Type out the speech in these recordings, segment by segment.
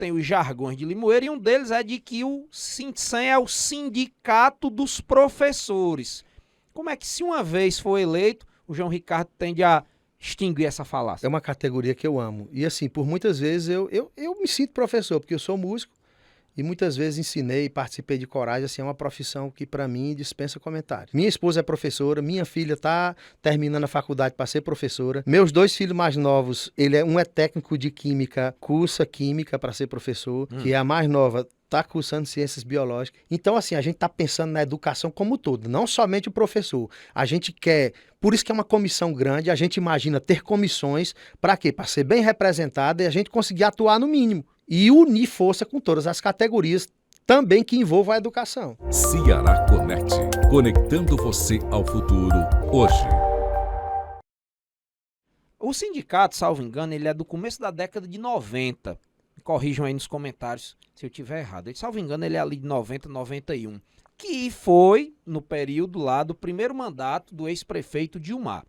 tem os jargões de Limoeiro, e um deles é de que o Sintsem é o sindicato dos professores. Como é que, se uma vez for eleito, o João Ricardo tende a extinguir essa falácia? É uma categoria que eu amo. E assim, por muitas vezes eu me sinto professor, porque eu sou músico e muitas vezes ensinei, participei de coragem. Assim, é uma profissão que para mim dispensa comentário. Minha esposa é professora, minha filha está terminando a faculdade para ser professora. Meus dois filhos mais novos, um é técnico de química, cursa química para ser professor, que é a mais nova. Está cursando ciências biológicas. Então, assim, a gente está pensando na educação como um todo, não somente o professor. A gente quer, por isso que é uma comissão grande, a gente imagina ter comissões, para quê? Para ser bem representada e a gente conseguir atuar no mínimo. E unir força com todas as categorias também que envolvam a educação. Ceará Connect, conectando você ao futuro, hoje. O sindicato, salvo engano, ele é do começo da década de 90. Corrijam aí nos comentários se eu estiver errado. Ele, salvo engano, ele é ali de 90, 91. Que foi no período lá do primeiro mandato do ex-prefeito Dilmar.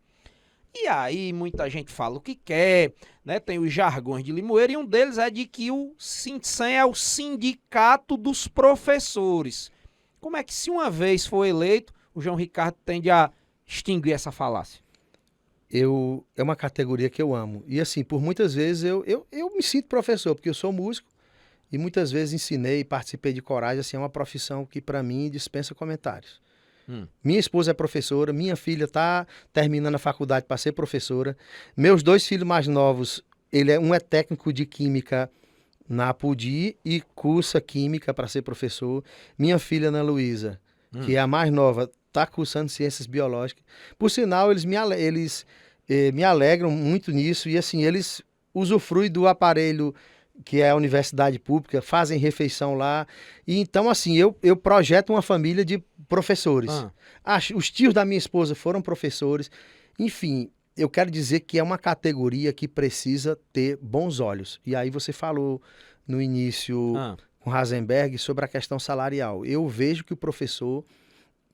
E aí muita gente fala o que quer, né? Tem os jargões de Limoeiro, e um deles é de que o Sintsem é o sindicato dos professores. Como é que, se uma vez for eleito, o João Ricardo tende a extinguir essa falácia? É uma categoria que eu amo. E assim, por muitas vezes eu me sinto professor, porque eu sou músico e muitas vezes ensinei, participei de coragem. Assim, é uma profissão que para mim dispensa comentários. Minha esposa é professora, minha filha está terminando a faculdade para ser professora. Meus dois filhos mais novos, um é técnico de química na Apodi e cursa química para ser professor. Minha filha, Ana Luísa, que é a mais nova, está cursando ciências biológicas. Por sinal, eles me alegram muito nisso e assim, eles usufruem do aparelho que é a universidade pública, fazem refeição lá. E então, assim, eu projeto uma família de professores. Os tios da minha esposa foram professores. Enfim, eu quero dizer que é uma categoria que precisa ter bons olhos. E aí você falou no início com Rasenberg sobre a questão salarial. Eu vejo que o professor,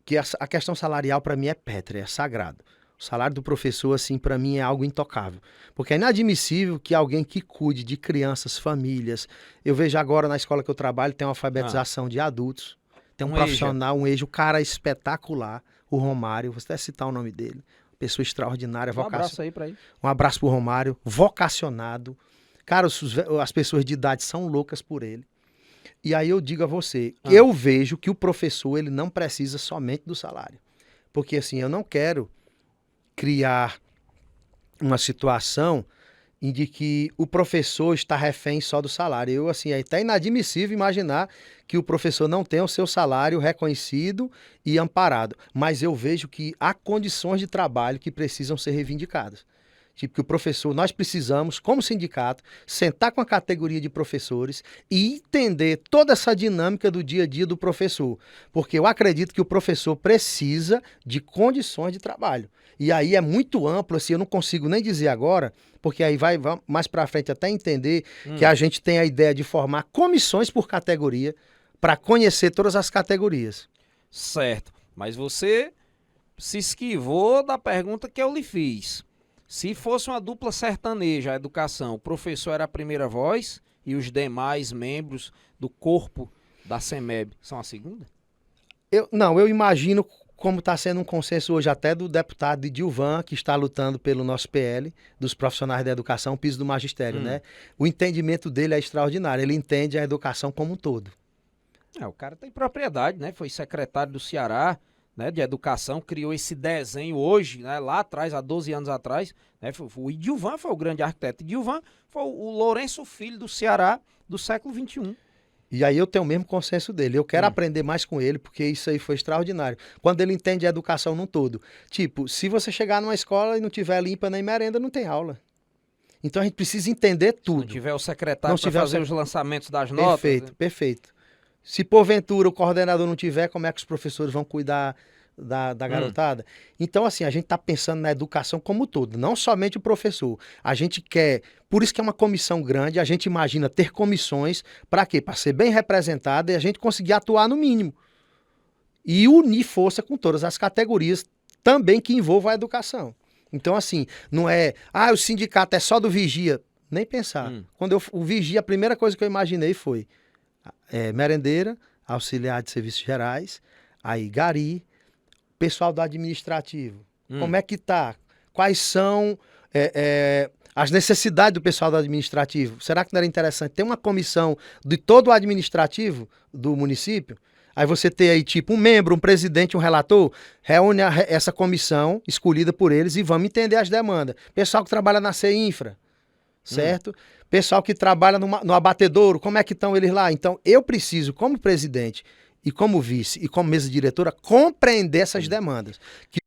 que a questão salarial para mim é pétrea, é sagrado. O salário do professor, assim, para mim é algo intocável. Porque é inadmissível que alguém que cuide de crianças, famílias... Eu vejo agora na escola que eu trabalho, tem uma alfabetização de adultos. Tem um profissional, um cara espetacular, o Romário. Vou até citar o nome dele. Pessoa extraordinária. Um abraço aí para ele. Um abraço pro Romário. Vocacionado. Cara, as pessoas de idade são loucas por ele. E aí eu digo a você, eu vejo que o professor, ele não precisa somente do salário. Porque, assim, eu não quero criar uma situação em de que o professor está refém só do salário. É até inadmissível imaginar que o professor não tenha o seu salário reconhecido e amparado. Mas eu vejo que há condições de trabalho que precisam ser reivindicadas. Tipo, que o professor, nós precisamos, como sindicato, sentar com a categoria de professores e entender toda essa dinâmica do dia a dia do professor. Porque eu acredito que o professor precisa de condições de trabalho. E aí é muito amplo, assim, eu não consigo nem dizer agora, porque aí vai mais para frente até entender que a gente tem a ideia de formar comissões por categoria para conhecer todas as categorias. Certo, mas você se esquivou da pergunta que eu lhe fiz. Se fosse uma dupla sertaneja, a educação, o professor era a primeira voz e os demais membros do corpo da CEMEB são a segunda? Eu imagino como está sendo um consenso hoje até do deputado Dilvan, que está lutando pelo nosso PL, dos profissionais da educação, piso do magistério, né? O entendimento dele é extraordinário, ele entende a educação como um todo. O cara tem propriedade, né? Foi secretário do Ceará, né, de educação, criou esse desenho hoje, né, lá atrás, há 12 anos atrás, né, o Dilvan foi o grande arquiteto. Dilvan foi o Lourenço Filho do Ceará do século XXI. E aí eu tenho o mesmo consenso dele. Eu quero aprender mais com ele, porque isso aí foi extraordinário. Quando ele entende a educação num todo. Tipo, se você chegar numa escola e não tiver limpa nem merenda, não tem aula. Então a gente precisa entender tudo. Se não tiver o secretário para fazer os lançamentos das notas. Perfeito, perfeito. Se porventura o coordenador não tiver, como é que os professores vão cuidar da garotada? Então, assim, a gente está pensando na educação como um todo, não somente o professor. A gente quer, por isso que é uma comissão grande, a gente imagina ter comissões, para quê? Para ser bem representada e a gente conseguir atuar no mínimo. E unir força com todas as categorias também que envolvam a educação. Então, assim, não é, o sindicato é só do vigia. Nem pensar. Quando eu o vigia, a primeira coisa que eu imaginei foi merendeira, auxiliar de serviços gerais, aí gari, pessoal do administrativo. Como é que tá? Quais são as necessidades do pessoal do administrativo? Será que não era interessante ter uma comissão de todo o administrativo do município? Aí você ter aí tipo um membro, um presidente, um relator, reúne essa comissão escolhida por eles e vamos entender as demandas. Pessoal que trabalha na CEINFRA, certo? Pessoal que trabalha no abatedouro, como é que estão eles lá? Então eu preciso, como presidente e como vice e como mesa diretora, compreender essas demandas. Que